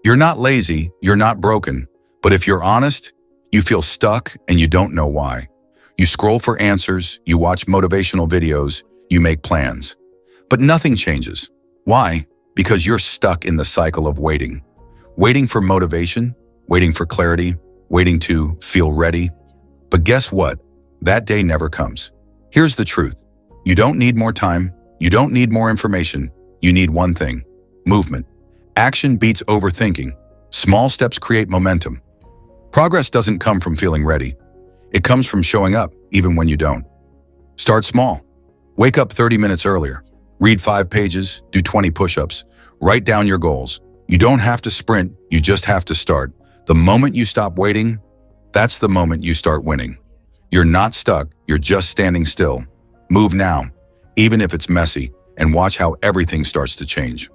You're not lazy, you're not broken, but if you're honest, you feel stuck and you don't know why. You scroll for answers, you watch motivational videos, you make plans. But nothing changes. Why? Because you're stuck in the cycle of waiting. Waiting for motivation, waiting for clarity, waiting to feel ready. But guess what? That day never comes. Here's the truth. You don't need more time. You don't need more information. You need one thing: movement. Action beats overthinking. Small steps create momentum. Progress doesn't come from feeling ready. It comes from showing up, even when you don't. Start small. Wake up 30 minutes earlier. Read 5 pages, do 20 push-ups. Write down your goals. You don't have to sprint, you just have to start. The moment you stop waiting, that's the moment you start winning. You're not stuck, you're just standing still. Move now, even if it's messy, and watch how everything starts to change.